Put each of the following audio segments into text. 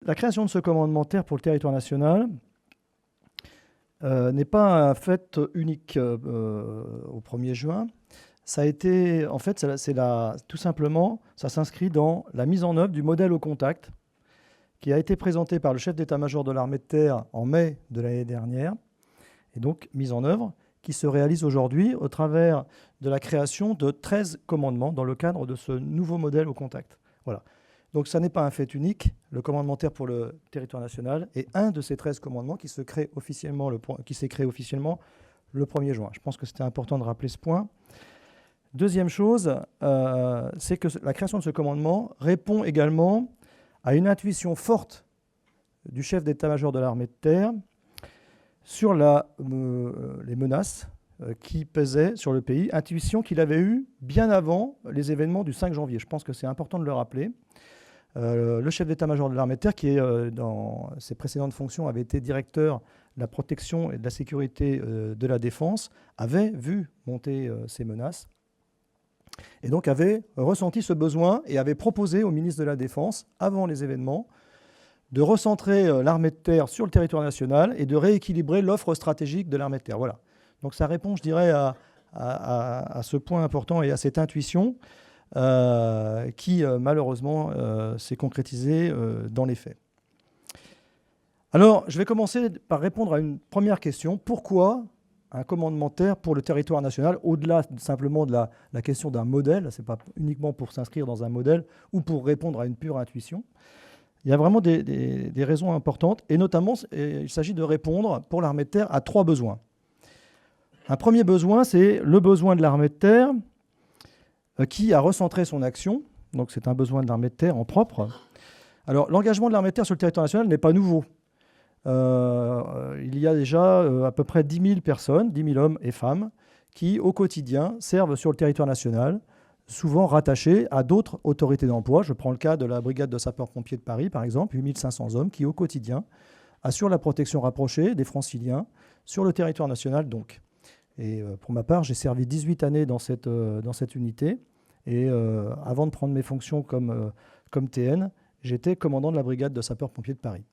la création de ce commandement terre pour le territoire national n'est pas un fait unique au 1er juin. Ça a été, en fait, tout simplement, ça s'inscrit dans la mise en œuvre du modèle au contact qui a été présenté par le chef d'état-major de l'armée de terre en mai de l'année dernière, et donc mise en œuvre, qui se réalise aujourd'hui au travers de la création de 13 commandements dans le cadre de ce nouveau modèle au contact. Voilà. Donc ça n'est pas un fait unique. Le commandement terre pour le territoire national est un de ces 13 commandements qui s'est créé officiellement le 1er juin. Je pense que c'était important de rappeler ce point. Deuxième chose, c'est que la création de ce commandement répond également à une intuition forte du chef d'état-major de l'armée de terre sur les menaces qui pesaient sur le pays, intuition qu'il avait eue bien avant les événements du 5 janvier. Je pense que c'est important de le rappeler. Le chef d'état-major de l'armée de terre, qui dans ses précédentes fonctions avait été directeur de la protection et de la sécurité de la défense, avait vu monter ces menaces et donc avait ressenti ce besoin et avait proposé au ministre de la Défense, avant les événements, de recentrer l'armée de terre sur le territoire national et de rééquilibrer l'offre stratégique de l'armée de terre. Voilà. Donc ça répond, je dirais, à ce point important et à cette intuition qui, malheureusement, s'est concrétisée dans les faits. Alors, je vais commencer par répondre à une première question. Pourquoi un commandement terre pour le territoire national, au-delà simplement de la question d'un modèle? Ce n'est pas uniquement pour s'inscrire dans un modèle ou pour répondre à une pure intuition. Il y a vraiment des raisons importantes, et notamment, il s'agit de répondre pour l'armée de terre à 3 besoins. Un premier besoin, c'est le besoin de l'armée de terre qui a recentré son action. Donc c'est un besoin de l'armée de terre en propre. Alors l'engagement de l'armée de terre sur le territoire national n'est pas nouveau. Il y a déjà à peu près 10 000 personnes, 10 000 hommes et femmes, qui au quotidien servent sur le territoire national, souvent rattachés à d'autres autorités d'emploi. Je prends le cas de la brigade de sapeurs-pompiers de Paris, par exemple, 8 500 hommes qui au quotidien assurent la protection rapprochée des franciliens sur le territoire national donc. Et pour ma part, j'ai servi 18 années dans cette unité. Et avant de prendre mes fonctions comme TN, j'étais commandant de la brigade de sapeurs-pompiers de Paris.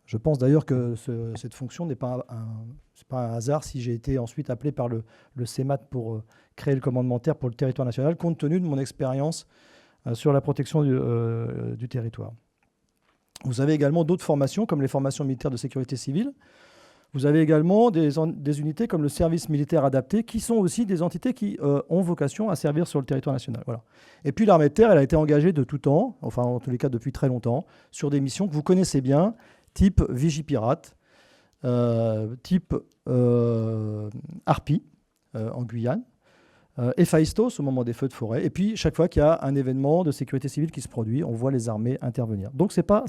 Je pense d'ailleurs que cette fonction n'est pas un hasard si j'ai été ensuite appelé par le CEMAT pour créer le commandement terre pour le territoire national, compte tenu de mon expérience sur la protection du territoire. Vous avez également d'autres formations, comme les formations militaires de sécurité civile. Vous avez également des unités comme le service militaire adapté, qui sont aussi des entités qui ont vocation à servir sur le territoire national. Voilà. Et puis l'armée de terre, elle a été engagée de tout temps, enfin en tous les cas depuis très longtemps, sur des missions que vous connaissez bien, type Vigipirate, type Harpie en Guyane, Héphaïstos au moment des feux de forêt. Et puis chaque fois qu'il y a un événement de sécurité civile qui se produit, on voit les armées intervenir. Donc c'est pas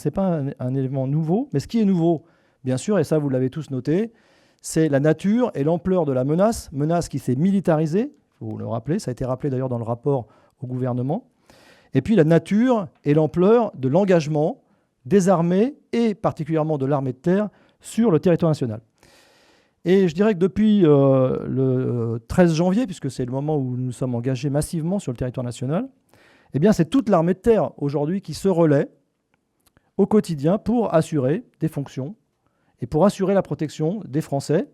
un élément nouveau, mais ce qui est nouveau, bien sûr, et ça vous l'avez tous noté, c'est la nature et l'ampleur de la menace qui s'est militarisée, il faut le rappeler, ça a été rappelé d'ailleurs dans le rapport au gouvernement, et puis la nature et l'ampleur de l'engagement des armées et particulièrement de l'armée de terre sur le territoire national. Et je dirais que depuis le 13 janvier, puisque c'est le moment où nous sommes engagés massivement sur le territoire national, eh bien c'est toute l'armée de terre aujourd'hui qui se relaie au quotidien pour assurer des fonctions et pour assurer la protection des Français,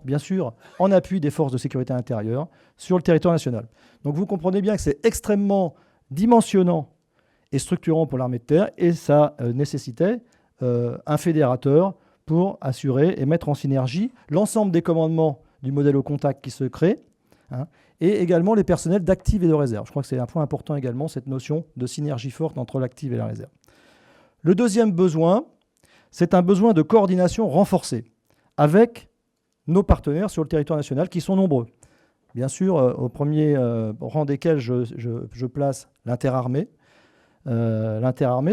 bien sûr en appui des forces de sécurité intérieure sur le territoire national. Donc vous comprenez bien que c'est extrêmement dimensionnant et structurant pour l'armée de terre, et ça nécessitait un fédérateur pour assurer et mettre en synergie l'ensemble des commandements du modèle au contact qui se crée, et également les personnels d'active et de réserve. Je crois que c'est un point important également, cette notion de synergie forte entre l'active et la réserve. Le deuxième besoin, c'est un besoin de coordination renforcée avec nos partenaires sur le territoire national, qui sont nombreux. Bien sûr, au premier rang desquels je place l'interarmée,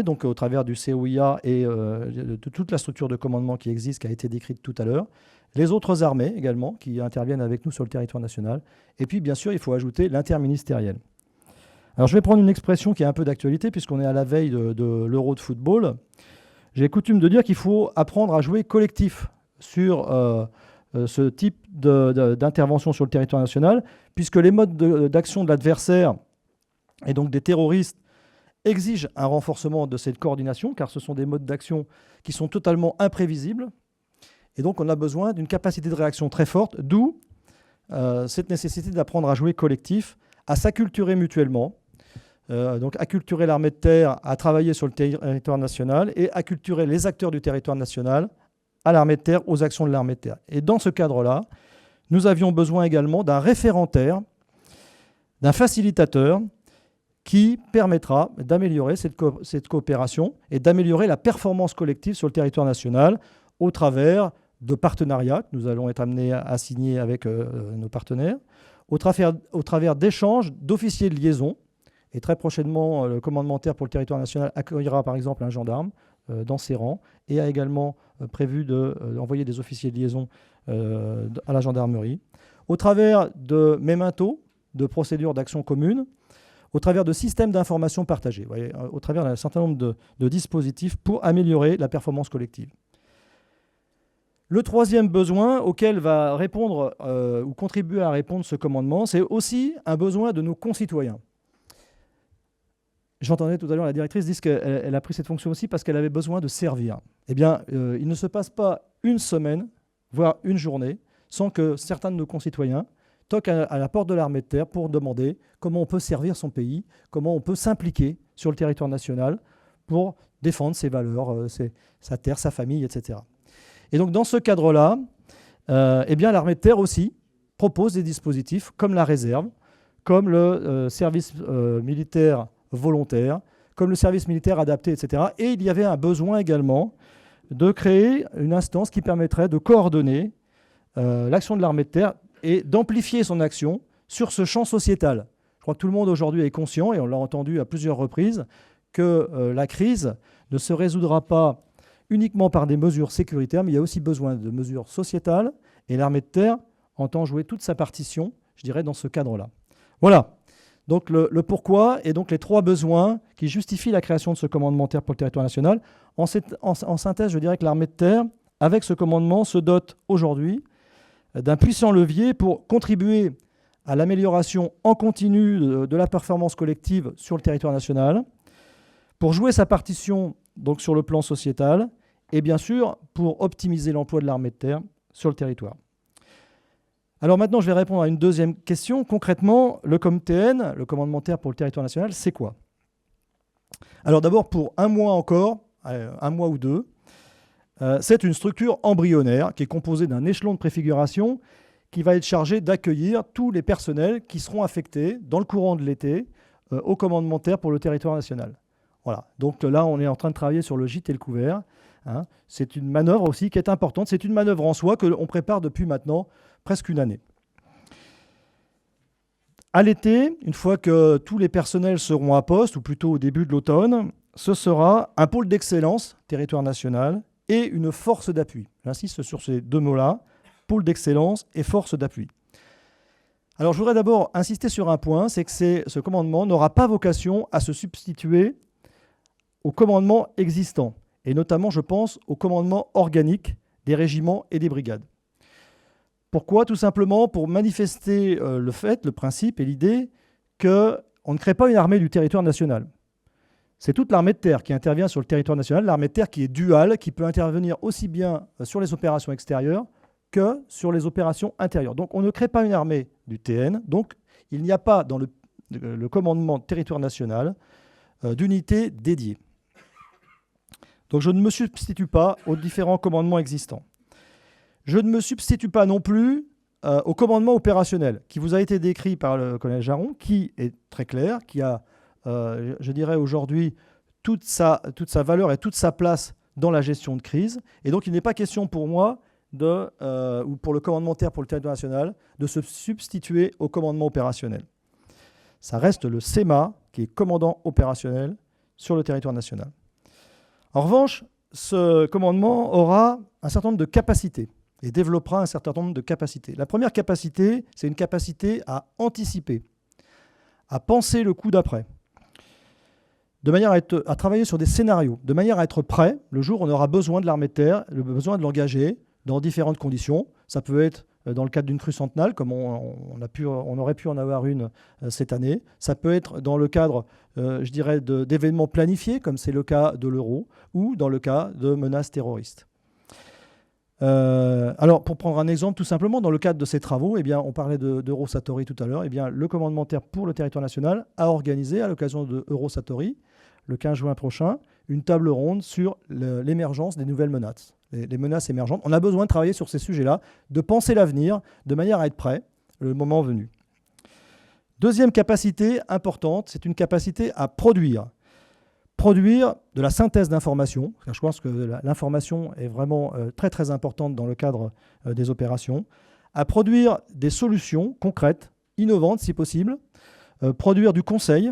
donc au travers du COIA et de toute la structure de commandement qui existe, qui a été décrite tout à l'heure. Les autres armées également, qui interviennent avec nous sur le territoire national. Et puis, bien sûr, il faut ajouter l'interministériel. Alors, je vais prendre une expression qui est un peu d'actualité, puisqu'on est à la veille de l'Euro de football. J'ai coutume de dire qu'il faut apprendre à jouer collectif sur ce type d'intervention sur le territoire national, puisque les modes d'action de l'adversaire, et donc des terroristes, exige un renforcement de cette coordination, car ce sont des modes d'action qui sont totalement imprévisibles. Et donc, on a besoin d'une capacité de réaction très forte, d'où cette nécessité d'apprendre à jouer collectif, à s'acculturer mutuellement, donc acculturer l'armée de terre à travailler sur le territoire national et acculturer les acteurs du territoire national à l'armée de terre, aux actions de l'armée de terre. Et dans ce cadre-là, nous avions besoin également d'un référentaire, d'un facilitateur qui permettra d'améliorer cette coopération et d'améliorer la performance collective sur le territoire national au travers de partenariats que nous allons être amenés à signer avec nos partenaires, au travers d'échanges d'officiers de liaison. Et très prochainement, le commandement de terre pour le territoire national accueillera par exemple un gendarme dans ses rangs et a également prévu d'envoyer des officiers de liaison à la gendarmerie. Au travers de mémentos, de procédures d'action commune, au travers de systèmes d'information partagés, vous voyez, au travers d'un certain nombre de dispositifs pour améliorer la performance collective. Le troisième besoin auquel va répondre ou contribuer à répondre ce commandement, c'est aussi un besoin de nos concitoyens. J'entendais tout à l'heure la directrice dire qu'elle a pris cette fonction aussi parce qu'elle avait besoin de servir. Eh bien, il ne se passe pas une semaine, voire une journée, sans que certains de nos concitoyens toquent à la porte de l'armée de terre pour demander comment on peut servir son pays, comment on peut s'impliquer sur le territoire national pour défendre ses valeurs, sa terre, sa famille, etc. Et donc, dans ce cadre-là, eh bien, l'armée de terre aussi propose des dispositifs comme la réserve, comme le service militaire volontaire, comme le service militaire adapté, etc. Et il y avait un besoin également de créer une instance qui permettrait de coordonner l'action de l'armée de terre et d'amplifier son action sur ce champ sociétal. Je crois que tout le monde aujourd'hui est conscient, et on l'a entendu à plusieurs reprises, que la crise ne se résoudra pas uniquement par des mesures sécuritaires, mais il y a aussi besoin de mesures sociétales, et l'armée de terre entend jouer toute sa partition, je dirais, dans ce cadre-là. Voilà, donc le pourquoi, et donc les trois besoins qui justifient la création de ce commandement de terre pour le territoire national. En synthèse, je dirais que l'armée de terre, avec ce commandement, se dote aujourd'hui d'un puissant levier pour contribuer à l'amélioration en continu de la performance collective sur le territoire national, pour jouer sa partition donc sur le plan sociétal, et bien sûr pour optimiser l'emploi de l'armée de terre sur le territoire. Alors maintenant, je vais répondre à une deuxième question. Concrètement, le COMTN, le commandement de terre pour le territoire national, c'est quoi? Alors d'abord, pour un mois encore, un mois ou deux, c'est une structure embryonnaire qui est composée d'un échelon de préfiguration qui va être chargé d'accueillir tous les personnels qui seront affectés dans le courant de l'été au commandement de terre pour le territoire national. Voilà. Donc là, on est en train de travailler sur le gîte et le couvert. Hein. C'est une manœuvre aussi qui est importante. C'est une manœuvre en soi que l'on prépare depuis maintenant presque une année. À l'été, une fois que tous les personnels seront à poste, ou plutôt au début de l'automne, ce sera un pôle d'excellence, territoire national, et une force d'appui. J'insiste sur ces deux mots-là, pôle d'excellence et force d'appui. Alors je voudrais d'abord insister sur un point, c'est que ce commandement n'aura pas vocation à se substituer au commandement existant, et notamment, je pense, au commandement organique des régiments et des brigades. Pourquoi? Tout simplement pour manifester le principe et l'idée qu'on ne crée pas une armée du territoire national. C'est toute l'armée de terre qui intervient sur le territoire national, l'armée de terre qui est duale, qui peut intervenir aussi bien sur les opérations extérieures que sur les opérations intérieures. Donc on ne crée pas une armée du TN, donc il n'y a pas dans le commandement territoire national d'unité dédiée. Donc je ne me substitue pas aux différents commandements existants. Je ne me substitue pas non plus au commandement opérationnel qui vous a été décrit par le colonel Jaron, qui est très clair, qui a, je dirais aujourd'hui, toute sa valeur et toute sa place dans la gestion de crise. Et donc il n'est pas question pour moi, ou pour le commandement de terre pour le territoire national, de se substituer au commandement opérationnel. Ça reste le CEMA qui est commandant opérationnel sur le territoire national. En revanche, ce commandement aura un certain nombre de capacités et développera un certain nombre de capacités. La première capacité, c'est une capacité à anticiper, à penser le coup d'après, de manière à travailler sur des scénarios, de manière à être prêt le jour où on aura besoin de l'armée de terre, le besoin de l'engager dans différentes conditions. Ça peut être dans le cadre d'une crue centenale, comme on aurait pu en avoir une cette année. Ça peut être dans le cadre, je dirais, d'événements planifiés, comme c'est le cas de l'Euro, ou dans le cas de menaces terroristes. Alors, pour prendre un exemple, tout simplement, dans le cadre de ces travaux, eh bien, on parlait d'Eurosatory tout à l'heure, eh bien, le commandement de terre pour le territoire national a organisé, à l'occasion de Eurosatory, le 15 juin prochain, une table ronde sur l'émergence des nouvelles menaces, les menaces émergentes. On a besoin de travailler sur ces sujets-là, de penser l'avenir, de manière à être prêt le moment venu. Deuxième capacité importante, c'est une capacité à produire. Produire de la synthèse d'informations. Je pense que l'information est vraiment très très importante dans le cadre des opérations. À produire des solutions concrètes, innovantes si possible. Produire du conseil.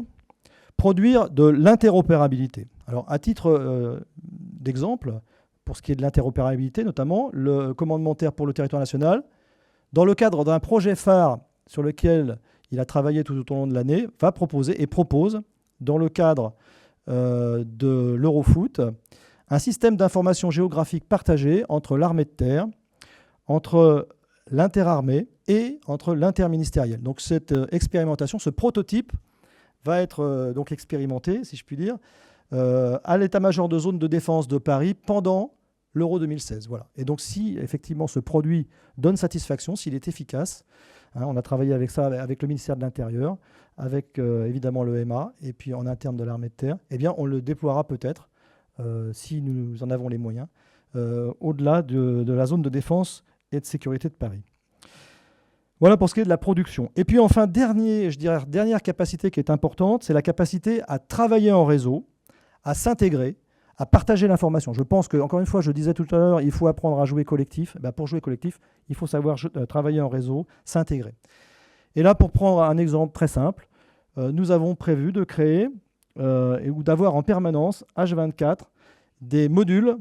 Produire de l'interopérabilité. Alors à titre d'exemple, pour ce qui est de l'interopérabilité notamment, le commandement de terre pour le territoire national, dans le cadre d'un projet phare sur lequel il a travaillé tout au long de l'année, va proposer et propose, dans le cadre de l'Eurofoot, un système d'information géographique partagé entre l'armée de terre, entre l'interarmée et entre l'interministériel. Donc cette expérimentation, ce prototype, va être donc expérimenté, si je puis dire, à l'état-major de zone de défense de Paris pendant l'Euro 2016. Voilà. Et donc si effectivement ce produit donne satisfaction, s'il est efficace, on a travaillé avec ça, avec le ministère de l'Intérieur, avec évidemment le MA et puis en interne de l'armée de terre, eh bien on le déploiera peut-être, si nous en avons les moyens, au-delà de la zone de défense et de sécurité de Paris. Voilà pour ce qui est de la production. Et puis enfin, dernière capacité qui est importante, c'est la capacité à travailler en réseau, à s'intégrer, à partager l'information. Je pense que, encore une fois, je disais tout à l'heure, il faut apprendre à jouer collectif. Pour jouer collectif, il faut savoir travailler en réseau, s'intégrer. Et là, pour prendre un exemple très simple, nous avons prévu de créer ou d'avoir en permanence, H24, des modules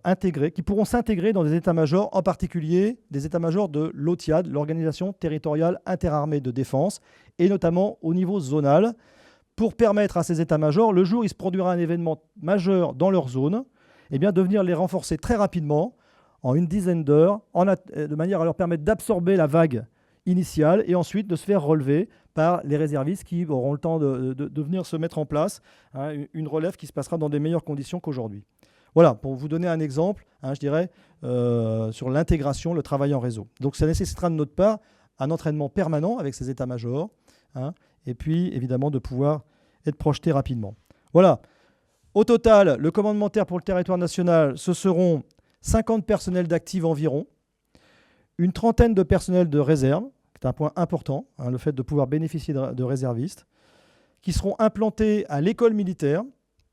intégrés, qui pourront s'intégrer dans des états-majors, en particulier des états-majors de l'OTIAD, l'Organisation territoriale interarmée de défense, et notamment au niveau zonal, pour permettre à ces états-majors, le jour où il se produira un événement majeur dans leur zone, eh bien, de venir les renforcer très rapidement, en une dizaine d'heures, de manière à leur permettre d'absorber la vague initiale et ensuite de se faire relever par les réservistes qui auront le temps de venir se mettre en place, une relève qui se passera dans des meilleures conditions qu'aujourd'hui. Voilà, pour vous donner un exemple, je dirais, sur l'intégration, le travail en réseau. Donc ça nécessitera de notre part un entraînement permanent avec ces états-majors, et puis évidemment de pouvoir être projeté rapidement. Voilà. Au total, le commandement de terre pour le territoire national, ce seront 50 personnels d'actifs environ, une trentaine de personnels de réserve, c'est un point important, le fait de pouvoir bénéficier de réservistes, qui seront implantés à l'école militaire,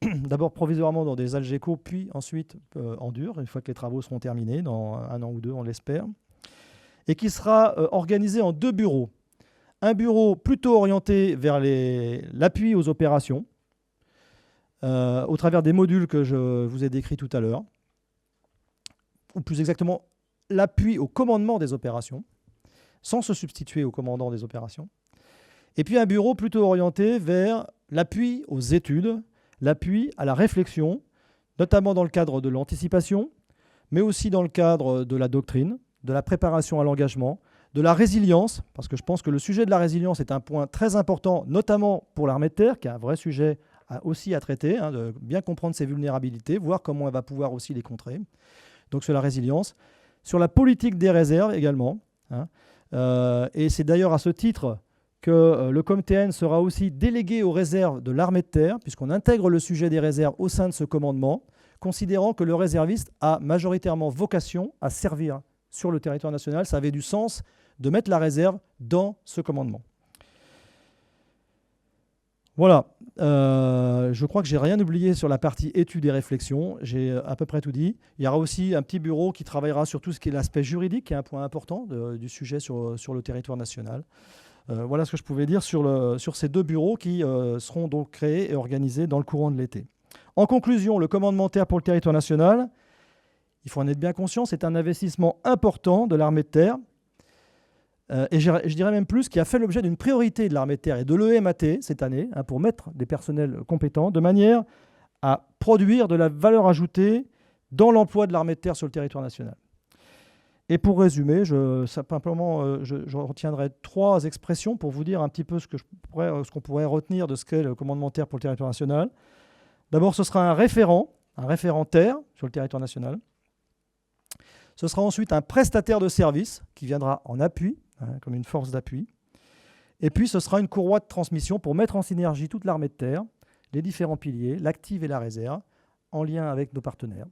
d'abord provisoirement dans des Algeco, puis ensuite en dur, une fois que les travaux seront terminés, dans 1 an ou 2, on l'espère, et qui sera organisé en 2 bureaux. Un bureau plutôt orienté vers l'appui aux opérations, au travers des modules que je vous ai décrits tout à l'heure, ou plus exactement l'appui au commandement des opérations, sans se substituer au commandant des opérations. Et puis un bureau plutôt orienté vers l'appui aux études, l'appui à la réflexion, notamment dans le cadre de l'anticipation, mais aussi dans le cadre de la doctrine, de la préparation à l'engagement, de la résilience, parce que je pense que le sujet de la résilience est un point très important, notamment pour l'armée de terre, qui est un vrai sujet aussi à traiter, de bien comprendre ses vulnérabilités, voir comment elle va pouvoir aussi les contrer. Donc sur la résilience, sur la politique des réserves également. Et c'est d'ailleurs à ce titre que le COMTN sera aussi délégué aux réserves de l'armée de terre, puisqu'on intègre le sujet des réserves au sein de ce commandement, considérant que le réserviste a majoritairement vocation à servir sur le territoire national. Ça avait du sens de mettre la réserve dans ce commandement. Voilà, je crois que j'ai rien oublié sur la partie études et réflexions, j'ai à peu près tout dit. Il y aura aussi un petit bureau qui travaillera sur tout ce qui est l'aspect juridique, qui est un point important du sujet sur le territoire national. Voilà ce que je pouvais dire sur ces 2 bureaux qui seront donc créés et organisés dans le courant de l'été. En conclusion, le commandement de terre pour le territoire national, il faut en être bien conscient, c'est un investissement important de l'armée de terre, et je dirais même plus, qui a fait l'objet d'une priorité de l'armée de terre et de l'EMAT cette année, pour mettre des personnels compétents, de manière à produire de la valeur ajoutée dans l'emploi de l'armée de terre sur le territoire national. Et pour résumer, simplement, je retiendrai 3 expressions pour vous dire un petit peu ce qu'on pourrait retenir de ce qu'est le commandement terre pour le territoire national. D'abord, ce sera un référent terre sur le territoire national. Ce sera ensuite un prestataire de service qui viendra en appui, comme une force d'appui. Et puis, ce sera une courroie de transmission pour mettre en synergie toute l'armée de terre, les différents piliers, l'active et la réserve, en lien avec nos partenaires.